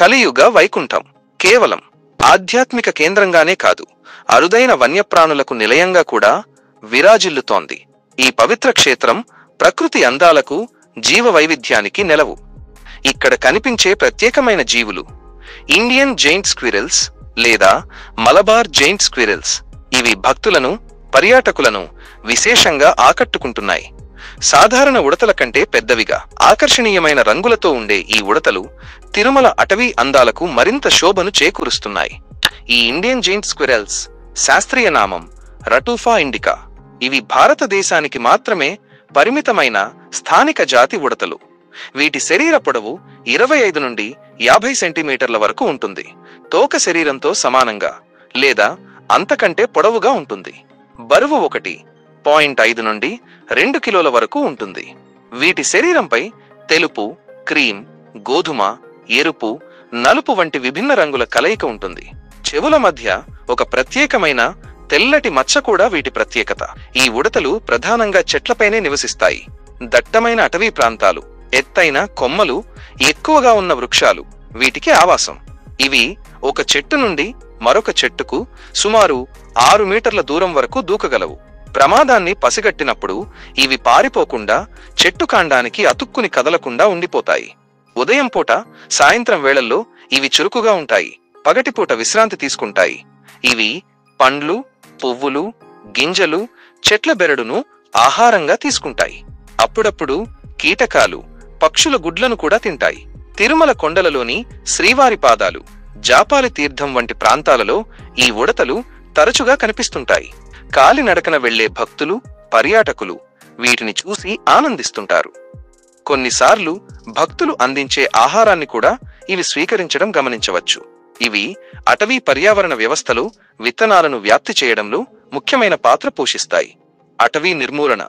కలియుగ వైకుంఠం కేవలం ఆధ్యాత్మిక కేంద్రంగానే కాదు, అరుదైన వన్యప్రాణులకు నిలయంగా కూడా విరాజిల్లుతోంది. ఈ పవిత్ర క్షేత్రం ప్రకృతి అందాలకు, జీవ వైవిధ్యానికి నెలవు. ఇక్కడ కనిపించే ప్రత్యేకమైన జీవులు ఇండియన్ జైంట్ స్క్విరెల్స్ లేదా మలబార్ జైంట్ స్క్విరెల్స్. ఇవి భక్తులను, పర్యాటకులను విశేషంగా ఆకట్టుకుంటున్నాయి. సాధారణ ఉడతల కంటే పెద్దవిగా, ఆకర్షణీయమైన రంగులతో ఉండే ఈ ఉడతలు తిరుమల అటవీ అందాలకు మరింత శోభను చేకూరుస్తున్నాయి. ఈ ఇండియన్ జైంట్ స్క్విరెల్స్ శాస్త్రీయ నామం రటూఫా ఇండికా. ఇవి భారతదేశానికి మాత్రమే పరిమితమైన స్థానిక జాతి ఉడతలు. వీటి శరీర పొడవు 25 నుండి 50 సెంటీమీటర్ల వరకు ఉంటుంది. తోక శరీరంతో సమానంగా లేదా అంతకంటే పొడవుగా ఉంటుంది. బరువు 1.5 నుండి 2 కిలోల వరకు ఉంటుంది. వీటి శరీరంపై తెలుపు, క్రీమ్, గోధుమ, ఎరుపు, నలుపు వంటి విభిన్న రంగుల కలయిక ఉంటుంది. చెవుల మధ్య ఒక ప్రత్యేకమైన తెల్లటి మచ్చ కూడా వీటి ప్రత్యేకత. ఈ ఉడతలు ప్రధానంగా చెట్లపైనే నివసిస్తాయి. దట్టమైన అటవీ ప్రాంతాలు, ఎత్తైన కొమ్మలు, ఎక్కువగా ఉన్న వృక్షాలు వీటికి ఆవాసం. ఇవి ఒక చెట్టు నుండి మరొక చెట్టుకు సుమారు 6 మీటర్ల దూరం వరకు దూకగలవు. ప్రమాదాన్ని పసిగట్టినప్పుడు ఇవి పారిపోకుండా చెట్టు కాండానికి అతుక్కుని కదలకుండా ఉండిపోతాయి. ఉదయం పూట, సాయంత్రం వేళల్లో ఇవి చురుకుగా ఉంటాయి. పగటిపూట విశ్రాంతి తీసుకుంటాయి. ఇవి పండ్లు, పువ్వులు, గింజలు, చెట్ల బెరడును ఆహారంగా తీసుకుంటాయి. అప్పుడప్పుడు కీటకాలు, పక్షుల గుడ్లను కూడా తింటాయి. తిరుమల కొండలలోని శ్రీవారి పాదాలు, జాపాలి తీర్థం వంటి ప్రాంతాలలో ఈ ఉడతలు తరచుగా కనిపిస్తుంటాయి. కాలినడకన వెళ్లే భక్తులు, పర్యాటకులు వీటిని చూసి ఆనందిస్తుంటారు. కొన్నిసార్లు భక్తులు అందించే ఆహారాన్ని కూడా ఇవి స్వీకరించడం గమనించవచ్చు. ఇవి అటవీ పర్యావరణ వ్యవస్థలో విత్తనాలను వ్యాప్తి చేయడంలో ముఖ్యమైన పాత్ర పోషిస్తాయి. అటవీ నిర్మూలన,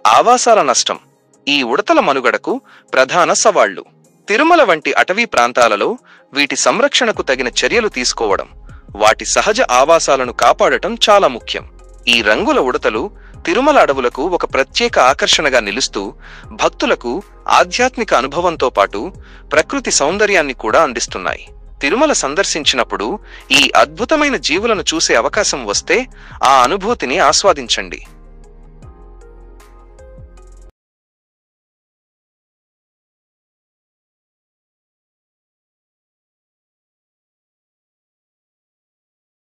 ఆవాసాల నష్టం ఈ ఉడతల మనుగడకు ప్రధాన సవాళ్లు. తిరుమల వంటి అటవీ ప్రాంతాలలో వీటి సంరక్షణకు తగిన చర్యలు తీసుకోవడం, వాటి సహజ ఆవాసాలను కాపాడటం చాలా ముఖ్యం. ఈ రంగుల ఉడతలు తిరుమల అడవులకు ఒక ప్రత్యేక ఆకర్షణగా నిలుస్తూ భక్తులకు ఆధ్యాత్మిక అనుభవంతో పాటు ప్రకృతి సౌందర్యాన్ని కూడా అందిస్తున్నాయి. తిరుమల సందర్శించినప్పుడు ఈ అద్భుతమైన జీవులను చూసే అవకాశం వస్తే ఆ అనుభూతిని ఆస్వాదించండి.